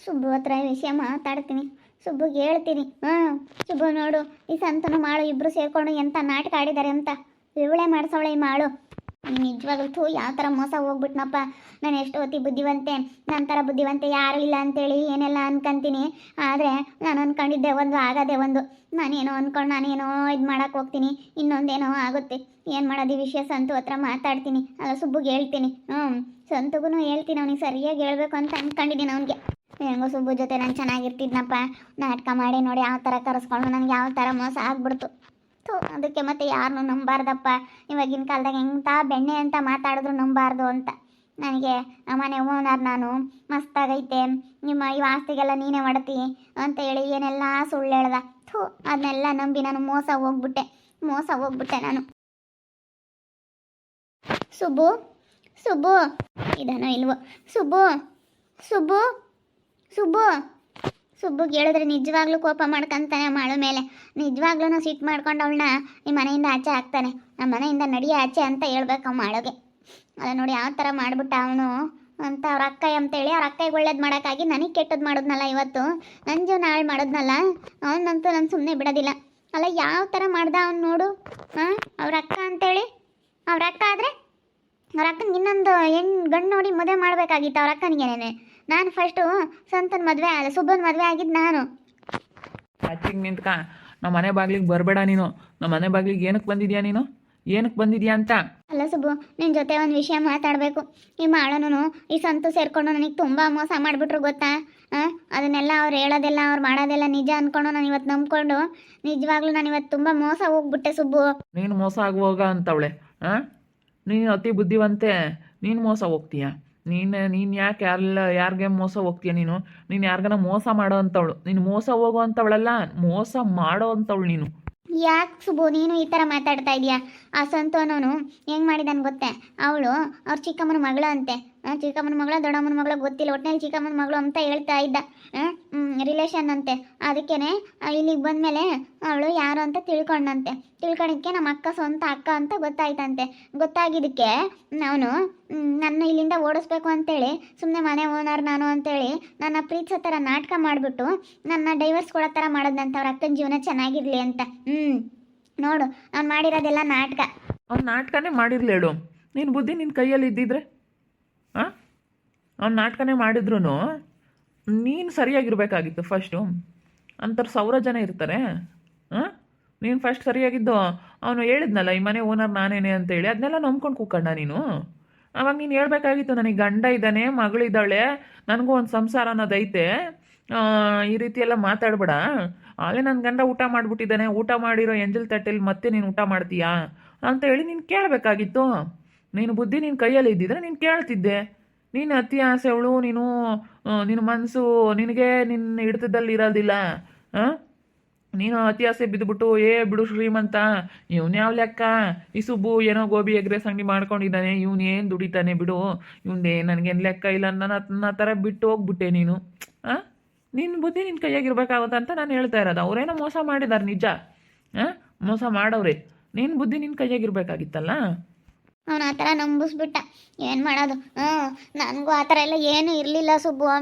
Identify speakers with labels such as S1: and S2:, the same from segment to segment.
S1: ಸುಬ್ಬು ಹತ್ರ ಈ ವಿಷಯ ಮಾತಾಡ್ತೀನಿ, ಸುಬ್ಬುಗೆ ಹೇಳ್ತೀನಿ. ಸುಬ್ಬು ನೋಡು, ಈ ಸಂತನು ಮಾಳು ಇಬ್ಬರು ಸೇರ್ಕೊಂಡು ಎಂಥ ನಾಟಕ ಆಡಿದ್ದಾರೆ ಅಂತ. ಇವಳೆ ಮಾಡಿಸವಳೆ ಈ ಮಾಳು. ನಿಜವಾಗ್ಲೂ ಯಾವ ಥರ ಮೋಸ ಹೋಗ್ಬಿಟ್ನಪ್ಪ. ನಾನು ಎಷ್ಟು ಹೊತ್ತಿ ಬುದ್ಧಿವಂತೆ, ನನ್ನ ಥರ ಬುದ್ಧಿವಂತೆ ಯಾರೂ ಇಲ್ಲ ಅಂತೇಳಿ ಏನೆಲ್ಲ ಅನ್ಕೊಂತೀನಿ. ಆದರೆ ನಾನು ಅಂದ್ಕೊಂಡಿದ್ದೆ ಒಂದು, ಆಗದೆ ಒಂದು. ನಾನೇನೋ ಅಂದ್ಕೊಂಡು ನಾನೇನೋ ಇದು ಮಾಡೋಕ್ಕೆ ಹೋಗ್ತೀನಿ, ಇನ್ನೊಂದೇನೋ ಆಗುತ್ತೆ. ಏನು ಮಾಡೋದು ಈ ವಿಷಯ ಸಂತು ಹತ್ರ ಮಾತಾಡ್ತೀನಿ, ಅಲ್ಲ ಸುಬ್ಬುಗೆ ಹೇಳ್ತೀನಿ. ಸಂತುಗೂ ಹೇಳ್ತೀನಿ, ಅವನಿಗೆ ಸರಿಯಾಗಿ ಹೇಳ್ಬೇಕು ಅಂತ ಅಂದ್ಕೊಂಡಿದ್ದೀನಿ. ಅವನಿಗೆ ಹೆಂಗೋ ಸುಬ್ಬು ಜೊತೆ ನಾನು ಚೆನ್ನಾಗಿರ್ತಿದ್ನಪ್ಪ. ನಾಟಕ ಮಾಡಿ ನೋಡಿ ಯಾವ ಥರ ಕರೆಸ್ಕೊಂಡು ನನಗೆ ಯಾವ ಥರ ಮೋಸ ಆಗ್ಬಿಡ್ತು. ಅದಕ್ಕೆ ಮತ್ತೆ ಯಾರನ್ನೂ ನಂಬಾರ್ದಪ್ಪ. ಇವಾಗಿನ ಕಾಲದಾಗ ಎಂಥ ಬೆಣ್ಣೆ ಅಂತ ಮಾತಾಡಿದ್ರು ನಂಬಾರ್ದು ಅಂತ. ನನಗೆ ಮನೆ ಓನರ್ ನಾನು, ಮಸ್ತಾಗೈತೆ, ನಿಮ್ಮ ಈ ಆಸ್ತಿಗೆಲ್ಲ ನೀನೇ ಮಾಡತಿ ಅಂತ ಹೇಳಿ ಏನೆಲ್ಲ ಸುಳ್ಳು ಹೇಳ್ದ. ಅದನ್ನೆಲ್ಲ ನಂಬಿ ನಾನು ಮೋಸ ಹೋಗ್ಬಿಟ್ಟೆ ನಾನು. ಸುಬ್ಬು ಸುಬ್ಬು ಇದನೋ ಇಲ್ವೋ? ಸುಬ್ಬು ಸುಬ್ಬು ಸುಬ್ಬು ಸುಬ್ಬುಗೆ ಹೇಳಿದ್ರೆ ನಿಜವಾಗ್ಲೂ ಕೋಪ ಮಾಡ್ಕೊಂತಾನೆ ಮಾಳು ಮೇಲೆ. ನಿಜವಾಗ್ಲೂ ಸಿಟ್ಟು ಮಾಡ್ಕೊಂಡು ಅವಳನ್ನ ಈ ಮನೆಯಿಂದ ಆಚೆ ಹಾಕ್ತಾನೆ. ನಮ್ಮ ಮನೆಯಿಂದ ನಡಿಯ ಆಚೆ ಅಂತ ಹೇಳ್ಬೇಕು ಮಾಳುಗೆ. ಅಲ್ಲ ನೋಡಿ ಯಾವ ಥರ ಮಾಡ್ಬಿಟ್ಟ ಅವನು ಅಂತ. ಅವ್ರ ಅಕ್ಕ ಅಂತೇಳಿ ಅವ್ರ ಅಕ್ಕಗೆ ಒಳ್ಳೇದು ಮಾಡೋಕ್ಕಾಗಿ ನನಗೆ ಕೆಟ್ಟದ್ದು ಮಾಡಿದ್ನಲ್ಲ ಇವತ್ತು. ನನ್ನ ಜೀವನ ಹಾಳು ಮಾಡಿದ್ನಲ್ಲ ಅವನಂತೂ ನಾನು ಸುಮ್ಮನೆ ಬಿಡೋದಿಲ್ಲ. ಅಲ್ಲ ಯಾವ ಥರ ಮಾಡ್ದ ಅವ್ನು ನೋಡು. ಅವ್ರ ಅಕ್ಕ ಅಂತೇಳಿ, ಅವ್ರ ಅಕ್ಕ ಆದರೆ ಅವ್ರ ಅಕ್ಕನಿಗೆ ಇನ್ನೊಂದು ಗಂಡು ನೋಡಿ ಮದುವೆ ಮಾಡಬೇಕಾಗಿತ್ತು ಅವ್ರ ಅಕ್ಕನಿಗೇನೆ. ನಾನು ಫಸ್ಟು ಸಂತನ ಮದುವೆ ಅಲ್ಲ ಸುಬ್ಬನ ಮದುವೆ ಆಗಿದ್ದು ನಾನು.
S2: ಆಚೆಗೆ ನಿಂತ್ಕ, ನಮ್ಮ ಮನೆ ಬಾಗಿಲಿಗೆ ಬರಬೇಡ ನೀನು. ನಮ್ಮ ಮನೆ ಬಾಗಿಲಿಗೆ ಏನಕ್ಕೆ ಬಂದಿದ್ಯಾ ನೀನು? ಏನಕ್ಕೆ ಬಂದಿದ್ಯಾ ಅಂತ?
S1: ಅಲ್ಲ ಸುಬ್ಬು, ನಿನ್ನ ಜೊತೆ ಒಂದು ವಿಷಯ ಮಾತಾಡಬೇಕು. ಈ ಮಾಳನು ಈ ಸಂತು ಸೇರಿಕೊಂಡು ನನಗೆ ತುಂಬ ಮೋಸ ಮಾಡಿಬಿಟ್ರು ಗೊತ್ತಾ. ಅದನ್ನೆಲ್ಲ ಅವ್ರು ಹೇಳೋದೆಲ್ಲ ಅವ್ರು ಮಾಡೋದೆಲ್ಲ ನಿಜ ಅಂದ್ಕೊಂಡು ನಾನು ಇವತ್ತು ನಂಬ್ಕೊಂಡು ನಿಜವಾಗ್ಲೂ ನಾನು ಇವತ್ತು ತುಂಬ ಮೋಸ ಹೋಗ್ಬಿಟ್ಟೆ ಸುಬ್ಬು.
S2: ನೀನು ಮೋಸ ಆಗುವಾಗ ಅಂತವಳೆ. ನೀನು ಅತಿ ಬುದ್ಧಿವಂತೆ, ನೀನು ಮೋಸ ಹೋಗ್ತೀಯ. ನೀನು ಯಾಕೆ ಯಾರಿಗೆ ಮೋಸ ಹೋಗ್ತೀಯ? ನೀನು ಯಾರಿಗಾನ ಮೋಸ ಮಾಡೋ ಅಂಥವಳು. ನೀನು ಮೋಸ ಹೋಗೋ ಅಂಥವಳಲ್ಲ, ಮೋಸ ಮಾಡೋ ಅಂಥವಳು ನೀನು.
S1: ಯಾಕೆ ಸುಬ್ಬು ನೀನು ಈ ಥರ ಮಾತಾಡ್ತಾ ಇದೀಯಾ? ಆ ಸಂತೋನವನು ಹೆಂಗೆ ಮಾಡಿದಾನೆ ಗೊತ್ತೇ? ಅವಳು ಅವ್ರ ಚಿಕ್ಕಮ್ಮನ ಮಗಳು ಅಂತೆ. ಚಿಕ್ಕಮ್ಮನ ಮಗಳ ದೊಡ್ಡಮ್ಮನ ಮಗಳ ಗೊತ್ತಿಲ್ಲ, ಒಟ್ಟಿನಲ್ಲಿ ಚಿಕ್ಕಮ್ಮನ ಮಗಳು ಅಂತ ಹೇಳ್ತಾ ಇದ್ದ. ರಿಲೇಷನ್ ಅಂತೆ. ಅದಕ್ಕೇನೆ ಇಲ್ಲಿಗೆ ಬಂದಮೇಲೆ ಅವಳು ಯಾರು ಅಂತ ತಿಳ್ಕೊಂಡಂತೆ. ತಿಳ್ಕೊಂಡಿದ್ದಕ್ಕೆ ನಮ್ಮ ಅಕ್ಕ ಸ್ವಂತ ಅಕ್ಕ ಅಂತ ಗೊತ್ತಾಯ್ತಂತೆ. ಗೊತ್ತಾಗಿದ್ದಕ್ಕೆ ಅವನು ನನ್ನ ಇಲ್ಲಿಂದ ಓಡಿಸ್ಬೇಕು ಅಂತೇಳಿ ಸುಮ್ಮನೆ ಮನೆ ಓನರ್ ನಾನು ಅಂತೇಳಿ ನನ್ನ ಪ್ರೀತಿಸೋ ಥರ ನಾಟಕ ಮಾಡಿಬಿಟ್ಟು ನನ್ನ ಡೈವರ್ಸ್ ಕೊಡೋ ಥರ ಮಾಡೋದಂತ, ಅವ್ರ ಅಕ್ಕನ ಜೀವನ ಚೆನ್ನಾಗಿರಲಿ ಅಂತ. ನೋಡು ಅವ್ನು ಮಾಡಿರೋದೆಲ್ಲ ನಾಟಕ.
S2: ಅವ್ನು ನಾಟಕನೇ ಮಾಡಿರ್ಲಿ ಹೇಳು. ನೀನು ಬುದ್ಧಿ ನಿನ್ನ ಕೈಯಲ್ಲಿ ಇದ್ದಿದ್ರೆ ಅವ್ನು ನಾಟಕನೇ ಮಾಡಿದ್ರು ನೀನು ಸರಿಯಾಗಿರ್ಬೇಕಾಗಿತ್ತು ಫಸ್ಟು. ಅಂಥವ್ರು 1000 ಜನ ಇರ್ತಾರೆ. ನೀನು ಫಸ್ಟ್ ಸರಿಯಾಗಿದ್ದು. ಅವನು ಹೇಳಿದ್ನಲ್ಲ ಈ ಮನೆ ಓನರ್ ನಾನೇನೆ ಅಂತೇಳಿ, ಅದನ್ನೆಲ್ಲ ನಂಬ್ಕೊಂಡು ಕೂಕಣ್ಣ ನೀನು. ಅವಾಗ ನೀನು ಹೇಳ್ಬೇಕಾಗಿತ್ತು, ನನಗೆ ಗಂಡ ಇದ್ದಾನೆ, ಮಗಳಿದ್ದಾಳೆ, ನನಗೂ ಒಂದು ಸಂಸಾರ ಅನ್ನೋದೈತೆ, ಈ ರೀತಿ ಎಲ್ಲ ಮಾತಾಡ್ಬೇಡ. ಆಗಲೇ ನನ್ನ ಗಂಡ ಊಟ ಮಾಡಿಬಿಟ್ಟಿದ್ದಾನೆ, ಊಟ ಮಾಡಿರೋ ಎಂಜಲ್ ತಟ್ಟೆಲಿ ಮತ್ತೆ ನೀನು ಊಟ ಮಾಡ್ತೀಯಾ ಅಂತ ಹೇಳಿ ನೀನು ಕೇಳಬೇಕಾಗಿತ್ತು. ನೀನು ಬುದ್ಧಿ ನಿನ್ನ ಕೈಯಲ್ಲಿ ಇದ್ದಿದ್ರೆ ನೀನು ಕೇಳ್ತಿದ್ದೆ. ನೀನು ಅತಿ ಆಸೆವಳು, ನಿನ್ನ ಮನಸ್ಸು ನಿನಗೆ ನಿನ್ನ ಹಿಡಿತದಲ್ಲಿ ಇರೋದಿಲ್ಲ. ನೀನು ಅತಿ ಆಸೆ ಬಿದ್ದುಬಿಟ್ಟು ಬಿಡು ಶ್ರೀಮಂತ, ಇವನು ಯಾವ ಲೆಕ್ಕ, ಈ ಸುಬ್ಬು ಏನೋ ಗೋಬಿ ಎಗ್ರೆಸ್ ಅಂಗಡಿ ಮಾಡ್ಕೊಂಡಿದ್ದಾನೆ, ಇವನು ಏನು ದುಡಿತಾನೆ ಬಿಡು, ಇವನೇ ನನಗೇನು ಲೆಕ್ಕ ಇಲ್ಲ ನನ್ನ ಥರ ಬಿಟ್ಟು ಹೋಗ್ಬಿಟ್ಟೆ ನೀನು. ನಿನ್ನ ಬುದ್ಧಿ ನಿನ್ನ ಕೈಯಾಗಿರ್ಬೇಕಾಗುತ್ತಂತ ನಾನು ಹೇಳ್ತಾ ಇರೋದು. ಅವರೇನೋ ಮೋಸ ಮಾಡಿದ್ದಾರೆ ನಿಜ, ಮೋಸ ಮಾಡವ್ರೆ. ನಿನ್ನ ಬುದ್ಧಿ ನಿನ್ನ ಕೈಯಾಗಿರ್ಬೇಕಾಗಿತ್ತಲ್ಲ.
S1: ಅವನು ಆ ಥರ ನಂಬಿಸ್ಬಿಟ್ಟ. ಏನು ಮಾಡೋದು? ನನಗೂ ಆ ಥರ ಎಲ್ಲ ಏನೂ ಇರಲಿಲ್ಲ ಸುಬ್ಬು.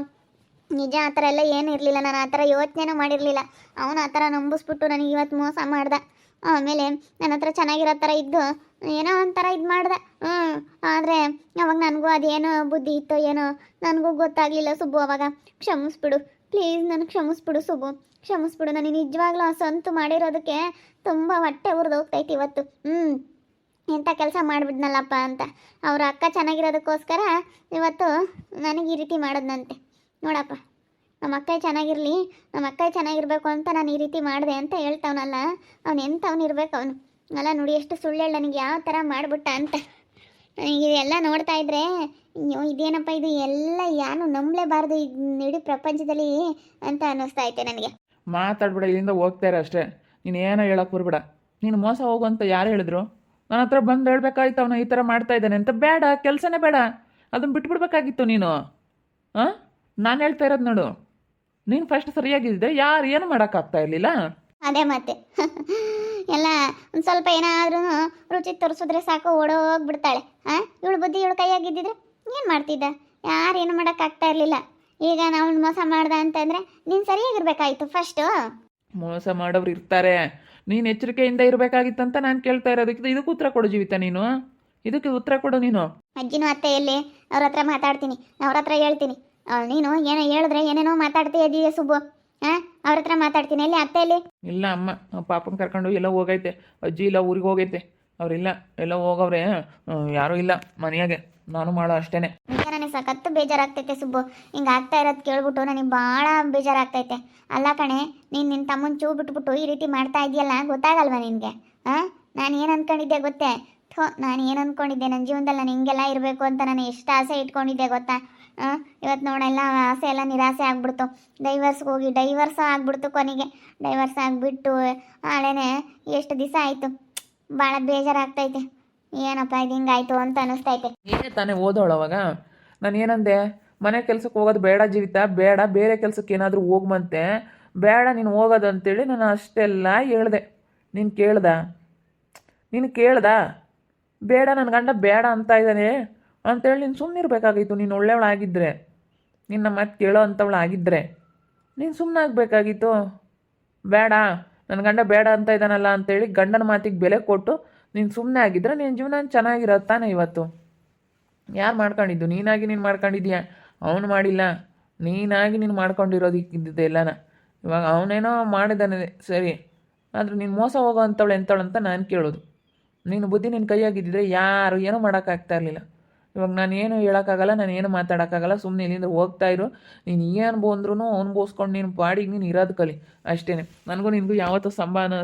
S1: ನಿಜ ಆ ಥರ ಎಲ್ಲ ಏನೂ ಇರಲಿಲ್ಲ. ನಾನು ಆ ಥರ ಯೋಚನೆನೂ ಮಾಡಿರಲಿಲ್ಲ. ಅವನು ಆ ಥರ ನಂಬಿಸ್ಬಿಟ್ಟು ನನಗೆ ಇವತ್ತು ಮೋಸ ಮಾಡ್ದೆ. ಆಮೇಲೆ ನನ್ನ ಹತ್ರ ಚೆನ್ನಾಗಿರೋ ಥರ ಇದ್ದು ಏನೋ ಒಂಥರ ಇದು ಮಾಡ್ದೆ. ಆದರೆ ಅವಾಗ ನನಗೂ ಅದೇನೋ ಬುದ್ಧಿ ಇತ್ತೋ ಏನೋ ನನಗೂ ಗೊತ್ತಾಗಲಿಲ್ಲ ಸುಬ್ಬು. ಅವಾಗ ಕ್ಷಮಿಸ್ಬಿಡು ಪ್ಲೀಸ್, ನನಗೆ ಕ್ಷಮಿಸ್ಬಿಡು ಸುಬ್ಬು, ಕ್ಷಮಿಸ್ಬಿಡು. ನನಗೆ ನಿಜವಾಗ್ಲೂ ಆ ಸಂತು ಮಾಡಿರೋದಕ್ಕೆ ತುಂಬ ಹೊಟ್ಟೆ ಉರಿದೋಗ್ತೈತಿ ಇವತ್ತು. ಎಂಥ ಕೆಲಸ ಮಾಡಿಬಿಡ್ನಲ್ಲಪ್ಪ ಅಂತ. ಅವ್ರ ಅಕ್ಕ ಚೆನ್ನಾಗಿರೋದಕ್ಕೋಸ್ಕರ ಇವತ್ತು ನನಗೆ ಈ ರೀತಿ ಮಾಡೋದಂತೆ. ನೋಡಪ್ಪ, ನಮ್ಮ ಅಕ್ಕ ಚೆನ್ನಾಗಿರಲಿ, ನಮ್ಮ ಅಕ್ಕ ಚೆನ್ನಾಗಿರ್ಬೇಕು ಅಂತ ನಾನು ಈ ರೀತಿ ಮಾಡಿದೆ ಅಂತ ಹೇಳ್ತಾವನಲ್ಲ, ಅವನು ಎಂಥವ್ನು ಇರ್ಬೇಕು ಅವನು. ಅಲ್ಲ ನೋಡಿ ಎಷ್ಟು ಸುಳ್ಳು ನನಗೆ ಯಾವ ಥರ ಮಾಡಿಬಿಟ್ಟ ಅಂತ. ನನಗೆ ಎಲ್ಲ ನೋಡ್ತಾ ಇದ್ರೆ ಇದೇನಪ್ಪ ಇದು ಎಲ್ಲ ಯಾರು ನಂಬಲೇಬಾರ್ದು ಇಡೀ ಪ್ರಪಂಚದಲ್ಲಿ ಅಂತ ಅನ್ನಿಸ್ತಾ ಐತೆ ನನಗೆ.
S2: ಮಾತಾಡ್ಬೇಡ, ಇಲ್ಲಿಂದ ಹೋಗ್ತಾ ಇರೋ ಅಷ್ಟೇ. ನೀನು ಏನೋ ಹೇಳಕ್ಕೆ ಬರ್ಬೇಡ. ನೀನು ಮೋಸ ಹೋಗು ಅಂತ ಯಾರು ಹೇಳಿದ್ರು? ನನ್ನ ಹತ್ರ ಬಂದು ಹೇಳ್ಬೇಕಾಯ್ತು ಅವನು ಈ ಥರ ಮಾಡ್ತಾ ಇದ್ದಾನೆ ಅಂತ. ಬೇಡ, ಕೆಲಸನೇ ಬೇಡ, ಅದನ್ನು ಬಿಟ್ಬಿಡ್ಬೇಕಾಗಿತ್ತು ನೀನು. ನಾನು ಹೇಳ್ತಾ ಇರೋದು ನೋಡು, ನೀನು ಫಸ್ಟ್ ಸರಿಯಾಗಿದ್ದೆ ಯಾರು ಏನು ಮಾಡೋಕ್ಕಾಗ್ತಾ ಇರಲಿಲ್ಲ.
S1: ಅದೇ ಮತ್ತೆ ಎಲ್ಲ ಒಂದು ಸ್ವಲ್ಪ ಏನಾದ್ರೂ ರುಚಿ ತೋರಿಸಿದ್ರೆ ಸಾಕು ಓಡೋಗ್ಬಿಡ್ತಾಳೆ. ಇವಳು ಬುದ್ಧಿ ಇವಳು ಕೈಯಾಗಿದ್ದಿದ್ರೆ ಏನು ಮಾಡ್ತಿದ್ದ? ಯಾರು ಏನು ಮಾಡೋಕ್ಕಾಗ್ತಾ ಇರಲಿಲ್ಲ. ಈಗ ನಾವು ಮೋಸ ಮಾಡ್ದ ಅಂತಂದರೆ ನೀನು ಸರಿಯಾಗಿರ್ಬೇಕಾಯ್ತು ಫಸ್ಟು.
S2: ಮೋಸ ಮಾಡೋರು ಇರ್ತಾರೆ. ನೀನು ಎಚ್ಚರಿಕೆಯಿಂದ ಇರಬೇಕಾಗಿತ್ತಂತ ನಾನು ಕೇಳ್ತಾ ಇರೋದಕ್ಕೆ ಇದಕ್ಕೆ ಉತ್ತರ ಕೊಡು ಜೀವಿತ ನೀನು. ಇದಕ್ಕೆ ಉತ್ತರ ಕೊಡು ನೀನು.
S1: ಅಜ್ಜಿನೂ ಅತ್ತೆ ಎಲ್ಲಿ? ಅವ್ರ ಹತ್ರ ಮಾತಾಡ್ತೀನಿ, ಅವ್ರ ಹತ್ರ ಹೇಳ್ತೀನಿ. ನೀನು ಏನೋ ಹೇಳಿದ್ರೆ ಏನೇನೋ ಮಾತಾಡ್ತೀಯ ಇದೀಯ ಸುಬ್ಬು. ಹಾಂ, ಅವ್ರ ಹತ್ರ ಮಾತಾಡ್ತೀನಿ. ಎಲ್ಲಿ ಅತ್ತೆ ಎಲ್ಲಿ?
S2: ಇಲ್ಲ ಅಮ್ಮ ಪಾಪನ ಕರ್ಕೊಂಡು ಎಲ್ಲ ಹೋಗೈತೆ. ಅಜ್ಜಿ ಇಲ್ಲ ಊರಿಗೆ ಹೋಗೈತೆ. ಅವರಿಲ್ಲ ಎಲ್ಲ ಹೋಗವ್ರೆ. ಯಾರೂ ಇಲ್ಲ ಮನೆಯಾಗೆ. ನಾನು ಮಾಡೋ ಅಷ್ಟೇ.
S1: ನಿಜ ನನಗೆ ಸಖತ್ತು ಬೇಜಾರಾಗ್ತೈತೆ ಸುಬ್ಬು. ಹಿಂಗೆ ಆಗ್ತಾ ಇರೋದು ಕೇಳ್ಬಿಟ್ಟು ನನಗೆ ಭಾಳ ಬೇಜಾರಾಗ್ತೈತೆ. ಅಲ್ಲ ಕಣೆ, ನೀನು ನಿನ್ನ ತಮ್ಮನ ಚೂ ಬಿಟ್ಬಿಟ್ಟು ಈ ರೀತಿ ಮಾಡ್ತಾ ಇದೆಯಲ್ಲ, ಗೊತ್ತಾಗಲ್ವಾ ನಿನಗೆ? ಹಾಂ, ನಾನು ಏನು ಅಂದ್ಕೊಂಡಿದ್ದೆ ಗೊತ್ತೇ? ನಾನು ಏನು ಅಂದ್ಕೊಂಡಿದ್ದೆ, ನನ್ನ ಜೀವನದಲ್ಲಿ ನಾನು ಹಿಂಗೆಲ್ಲ ಇರಬೇಕು ಅಂತ ನಾನು ಎಷ್ಟು ಆಸೆ ಇಟ್ಕೊಂಡಿದ್ದೆ ಗೊತ್ತಾ? ಇವತ್ತು ನೋಡೆಲ್ಲ ಆಸೆ ಎಲ್ಲ ನಿರಾಸೆ ಆಗ್ಬಿಡ್ತು. ಡೈವರ್ಸ್ಗೆ ಹೋಗಿ ಡೈವರ್ಸ್ ಆಗ್ಬಿಡ್ತು. ಕೊನೆಗೆ ಡೈವರ್ಸ್ ಆಗಿಬಿಟ್ಟು ಆಳೇನೆ ಎಷ್ಟು ದಿವಸ ಆಯಿತು. ಭಾಳ ಬೇಜಾರಾಗ್ತೈತೆ. ಏನಪ್ಪ ಇದು ಹಿಂಗಾಯ್ತು ಅಂತ ಅನ್ನಿಸ್ತೈತೆ.
S2: ಏನೇ ತಾನೇ ಓದೋಳು ಅವಾಗ? ನಾನು ಏನಂದೆ? ಮನೆ ಕೆಲ್ಸಕ್ಕೆ ಹೋಗೋದು ಬೇಡ ಜೀವಿತ, ಬೇಡ, ಬೇರೆ ಕೆಲ್ಸಕ್ಕೆ ಏನಾದರೂ ಹೋಗ್ಮಂತೆ, ಬೇಡ ನೀನು ಹೋಗೋದು ಅಂತೇಳಿ ನಾನು ಅಷ್ಟೆಲ್ಲ ಹೇಳ್ದೆ. ನೀನು ಕೇಳ್ದ? ಬೇಡ, ನನ್ನ ಗಂಡ ಬೇಡ ಅಂತ ಇದ್ದಾನೆ ಅಂತೇಳಿ ನೀನು ಸುಮ್ಮನಿರ್ಬೇಕಾಗಿತ್ತು. ನೀನು ಒಳ್ಳೆಯವಳಾಗಿದ್ದರೆ, ನಿನ್ನ ಮಾತು ಕೇಳೋ ಅಂಥವಳಾಗಿದ್ದರೆ ನೀನು ಸುಮ್ಮನೆ ಆಗಬೇಕಾಗಿತ್ತು. ಬೇಡ, ನನ್ನ ಗಂಡ ಬೇಡ ಅಂತ ಇದ್ದಾನಲ್ಲ ಅಂತೇಳಿ ಗಂಡನ ಮಾತಿಗೆ ಬೆಲೆ ಕೊಟ್ಟು ನೀನು ಸುಮ್ಮನೆ ಆಗಿದ್ರೆ ನಿನ್ನ ಜೀವನ ಚೆನ್ನಾಗಿರೋದು ತಾನೇ ಇವತ್ತು. ಯಾರು ಮಾಡ್ಕೊಂಡಿದ್ದು? ನೀನಾಗಿ ನೀನು ಮಾಡ್ಕೊಂಡಿದ್ದೀಯ, ಅವನು ಮಾಡಿಲ್ಲ. ನೀನಾಗಿ ನೀನು ಮಾಡ್ಕೊಂಡಿರೋದಕ್ಕಿದ್ದಿದ್ದೆ ಎಲ್ಲನ. ಇವಾಗ ಅವನೇನೋ ಮಾಡಿದ್ದಾನೆ ಸರಿ, ಆದರೆ ನೀನು ಮೋಸ ಹೋಗೋ ಅಂಥವಳು ಎಂಥವಳು ಅಂತ ನಾನು ಕೇಳೋದು. ನೀನು ಬುದ್ಧಿ ನಿನ್ನ ಕೈಯಾಗಿದ್ದಿದ್ರೆ ಯಾರು ಏನೂ ಮಾಡೋಕ್ಕಾಗ್ತಾ ಇರಲಿಲ್ಲ. ಇವಾಗ ನಾನು ಏನು ಹೇಳೋಕ್ಕಾಗಲ್ಲ, ನಾನು ಏನು ಮಾತಾಡೋಕ್ಕಾಗಲ್ಲ. ಸುಮ್ಮನೆ ಇಲ್ಲಿಂದ ಹೋಗ್ತಾ ಇರು. ನೀನು ಏನು ಬಂದ್ರೂ ಅನ್ಬೋಸ್ಕೊಂಡು ನೀನು ಪಾಡಿಗೆ ನೀನು ಇರೋದು ಕಲಿ ಅಷ್ಟೇ. ನನಗೂ ನಿನಗೂ ಯಾವತ್ತೂ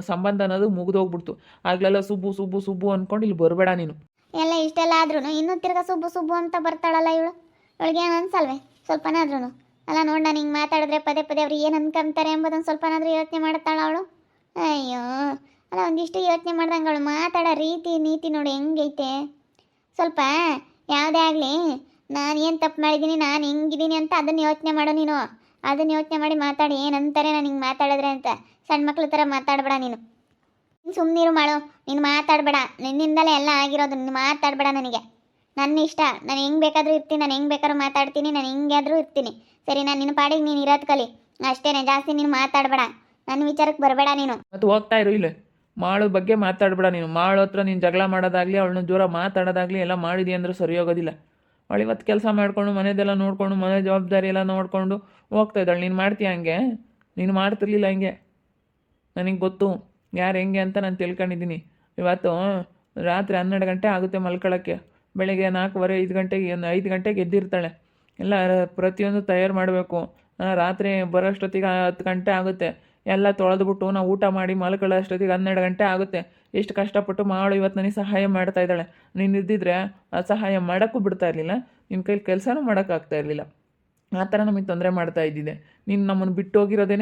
S2: ಸಂಬಂಧ ಅನ್ನೋದು ಮುಗಿದೋಗ್ಬಿಡ್ತು. ಆಗ್ಲೆಲ್ಲ ಸುಬ್ಬು ಸುಬ್ಬು ಸುಬ್ಬು ಅಂದ್ಕೊಂಡು ಇಲ್ಲಿ ಬರಬೇಡ ನೀನು.
S1: ಎಲ್ಲ ಇಷ್ಟೆಲ್ಲ ಆದ್ರೂ ಇನ್ನೂ ತಿರ್ಗಾ ಸುಬ್ಬು ಸುಬ್ಬು ಅಂತ ಬರ್ತಾಳಲ್ಲ ಇವಳು. ಇವಳಿಗೆ ಏನು ಅನ್ಸಲ್ವೇ ಸ್ವಲ್ಪನಾದ್ರೂ? ಅಲ್ಲ ನೋಡಿ, ನಾನು ಹಿಂಗೆ ಮಾತಾಡಿದ್ರೆ ಪದೇ ಪದೇ ಅವ್ರು ಏನು ಅನ್ಕೊಂತಾರೆ ಎಂಬುದನ್ನು ಸ್ವಲ್ಪನಾದ್ರೂ ಯೋಚನೆ ಮಾಡ್ತಾಳ ಅವಳು. ಅಯ್ಯೋ, ಅಲ್ಲ ಒಂದಿಷ್ಟು ಯೋಚನೆ ಮಾಡ್ದಂಗೆ ಅವಳು ಮಾತಾಡೋ ರೀತಿ ನೀತಿ ನೋಡಿ ಹೆಂಗೈತೆ. ಸ್ವಲ್ಪ ಯಾವುದೇ ಆಗಲಿ, ನಾನು ಏನು ತಪ್ಪು ಮಾಡಿದ್ದೀನಿ, ನಾನು ಹಿಂಗಿದ್ದೀನಿ ಅಂತ ಅದನ್ನು ಯೋಚನೆ ಮಾಡು ನೀನು. ಅದನ್ನು ಯೋಚನೆ ಮಾಡಿ ಮಾತಾಡಿ. ಏನಂತಾರೆ ನಾನು ಹಿಂಗೆ ಮಾತಾಡಿದ್ರೆ ಅಂತ. ಸಣ್ಣ ಮಕ್ಳ ಥರ ಮಾತಾಡಬೇಡ ನೀನು. ಸುಮ್ಮನಿರು ಮಾಡು, ನೀನು ಮಾತಾಡಬೇಡ. ನಿನ್ನಿಂದಲೇ ಎಲ್ಲ ಆಗಿರೋದು. ನೀನು ಮಾತಾಡಬೇಡ. ನನಗೆ ನನ್ನ ಇಷ್ಟ, ನಾನು ಹೆಂಗೆ ಬೇಕಾದರೂ ಇರ್ತೀನಿ, ನಾನು ಹೆಂಗೆ ಬೇಕಾದ್ರೂ ಮಾತಾಡ್ತೀನಿ, ನಾನು ಹೆಂಗಾದರೂ ಇರ್ತೀನಿ. ಸರಿ, ನಾನು ನಿನ್ನ ಪಾಡಿಗೆ ನೀನು ಇರೋದು ಕಲಿ ಅಷ್ಟೇ. ಜಾಸ್ತಿ ನೀನು ಮಾತಾಡಬೇಡ, ನನ್ನ ವಿಚಾರಕ್ಕೆ ಬರಬೇಡ ನೀನು.
S2: ಮತ್ತು ಹೋಗ್ತಾ ಇರು. ಇಲ್ಲೇ ಮಾಳು ಬಗ್ಗೆ ಮಾತಾಡಬೇಡ ನೀನು. ಮಾಳು ಹತ್ರ ನೀನು ಜಗಳ ಮಾಡೋದಾಗಲಿ, ಅವಳನ್ನ ಜೋರ ಮಾತಾಡೋದಾಗಲಿ ಎಲ್ಲ ಮಾಡಿದಿ ಅಂದ್ರೆ ಸರಿ ಹೋಗೋದಿಲ್ಲ. ಅವಳು ಇವತ್ತು ಕೆಲಸ ಮಾಡಿಕೊಂಡು ಮನೆದೆಲ್ಲ ನೋಡಿಕೊಂಡು ಮನೆ ಜವಾಬ್ದಾರಿ ಎಲ್ಲ ನೋಡಿಕೊಂಡು ಹೋಗ್ತಾ ಇದ್ದಾಳೆ. ನೀನು ಮಾಡ್ತೀಯ ಹಂಗೆ? ನೀನು ಮಾಡ್ತಿರ್ಲಿಲ್ಲ ಹಂಗೆ. ನನಗೆ ಗೊತ್ತು ಯಾರು ಹೆಂಗೆ ಅಂತ ನಾನು ತಿಳ್ಕೊಂಡಿದ್ದೀನಿ. ಇವತ್ತು ರಾತ್ರಿ 12 ಗಂಟೆ ಆಗುತ್ತೆ ಮಲ್ಕೊಳ್ಳೋಕ್ಕೆ. ಬೆಳಗ್ಗೆ 4:15 5 ಗಂಟೆಗೆ ಎದ್ದಿರ್ತಾಳೆ. ಎಲ್ಲ ಪ್ರತಿಯೊಂದು ತಯಾರು ಮಾಡಬೇಕು. ರಾತ್ರಿ ಬರೋಷ್ಟೊತ್ತಿಗೆ 10 ಗಂಟೆ ಆಗುತ್ತೆ. ಎಲ್ಲ ತೊಳೆದ್ಬಿಟ್ಟು ನಾವು ಊಟ ಮಾಡಿ ಮಲ್ಕೊಳ್ಳೋ ಅಷ್ಟೊತ್ತಿಗೆ 12 ಗಂಟೆ ಆಗುತ್ತೆ. ಎಷ್ಟು ಕಷ್ಟಪಟ್ಟು ಮಾಡು ಇವತ್ತು ನನಗೆ ಸಹಾಯ ಮಾಡ್ತಾ ಇದ್ದಾಳೆ. ನೀನು ಇದ್ದಿದ್ರೆ ಆ ಸಹಾಯ ಮಾಡೋಕ್ಕೂ ಬಿಡ್ತಾ ಇರಲಿಲ್ಲ, ನಿನ್ನ ಕೈಲಿ ಕೆಲಸನೂ ಮಾಡೋಕ್ಕಾಗ್ತಾ ಇರಲಿಲ್ಲ. ಆ ಥರ ನಮಗೆ ತೊಂದರೆ ಮಾಡ್ತಾ ಇದ್ದಿದ್ದೆ. ನೀನು ನಮ್ಮನ್ನು ಬಿಟ್ಟು ಹೋಗಿರೋದೇ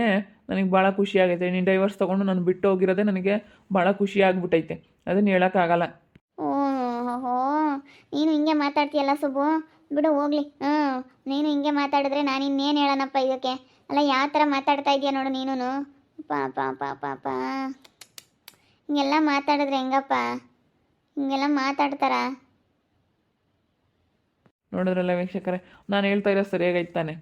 S2: ನನಗೆ ಭಾಳ ಖುಷಿಯಾಗೈತೆ. ನೀನು ಡೈವರ್ಸ್ ತೊಗೊಂಡು ನಾನು ಬಿಟ್ಟು ಹೋಗಿರೋದೇ ನನಗೆ ಭಾಳ ಖುಷಿಯಾಗ್ಬಿಟ್ಟೈತೆ. ಅದನ್ನು ಹೇಳೋಕ್ಕಾಗಲ್ಲ.
S1: ಓಹೋ, ನೀನು ಹಿಂಗೆ ಮಾತಾಡ್ತೀಯಲ್ಲ ಸುಬ್ಬು, ಬಿಡು ಹೋಗ್ಲಿ. ನೀನು ಹಿಂಗೆ ಮಾತಾಡಿದ್ರೆ ನಾನು ಇನ್ನೇನು ಹೇಳೋಣಪ್ಪ ಇದಕ್ಕೆ. ಅಲ್ಲ, ಯಾವ ಥರ ಮಾತಾಡ್ತಾ ಇದೆಯಾ ನೋಡು ನೀನು. ಪಾಪ ಪಾಪ ಪಾಪ, ಹಿಂಗೆಲ್ಲ ಮಾತಾಡಿದ್ರೆ ಹೆಂಗಪ್ಪ? ಹಿಂಗೆಲ್ಲ ಮಾತಾಡ್ತಾರ?
S2: ನೋಡಿದ್ರಲ್ಲ ವೀಕ್ಷಕರೇ, ನಾನು ಹೇಳ್ತಾ ಇರೋ ಸರಿಯಾಗೈತೆ ತಾನೆ.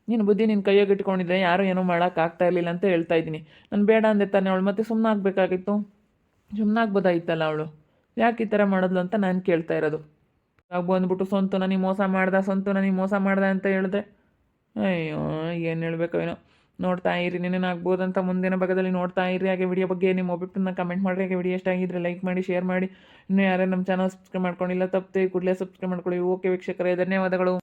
S2: ನೀನು ಬುದ್ಧಿ ನಿನ್ನ ಕೈಯಾಗಿ ಇಟ್ಕೊಂಡಿದ್ರೆ ಯಾರೂ ಏನೂ ಮಾಡೋಕ್ಕಾಗ್ತಾ ಇರಲಿಲ್ಲ ಅಂತ ಹೇಳ್ತಾ ಇದ್ದೀನಿ. ನಾನು ಬೇಡ ಅಂದೆ ತಾನೆ ಅವಳು. ಮತ್ತೆ ಸುಮ್ಮನೆ ಆಗಬೇಕಾಗಿತ್ತು, ಸುಮ್ಮನೆ ಆಗ್ಬೋದಾಗಿತ್ತಲ್ಲ ಅವಳು. ಯಾಕೆ ಈ ಥರ ಮಾಡಿದ್ಲು ಅಂತ ನಾನು ಕೇಳ್ತಾ ಇರೋದು. ಆಗ ಬಂದ್ಬಿಟ್ಟು ಸ್ವಂತ ನನಗೆ ಮೋಸ ಮಾಡ್ದೆ ಅಂತ ಹೇಳಿದ್ರೆ ಅಯ್ಯೋ ಏನು ಹೇಳಬೇಕೋ ಏನೋ. ನೋಡ್ತಾ ಇರಿ, ಆಗ್ಬೋದಂತ ಮುಂದಿನ ಭಾಗದಲ್ಲಿ ನೋಡ್ತಾ ಇರಿ. ಹಾಗೆ ವಿಡಿಯೋ ಬಗ್ಗೆ ನಿಮ್ಮ ಒಬ್ಬಿಟ್ಟನ್ನ ಕಮೆಂಟ್ ಮಾಡಿರಿ. ಹಾಗೆ ವಿಡಿಯೋ ಇಷ್ಟ ಆಗಿದ್ರೆ ಲೈಕ್ ಮಾಡಿ, ಶೇರ್ ಮಾಡಿ. ಇನ್ನೂ ಯಾರೇ ನಮ್ಮ ಚಾನಲ್ ಸಬ್ಸ್ಕ್ರೈಬ್ ಮಾಡ್ಕೊಂಡಿಲ್ಲ ತಪ್ಪದೆ ಕೂಡಲೇ ಸಬ್ಸ್ಕ್ರೈಬ್ ಮಾಡ್ಕೊಳ್ಳಿ. ಓಕೆ ವೀಕ್ಷಕರೇ, ಧನ್ಯವಾದಗಳು.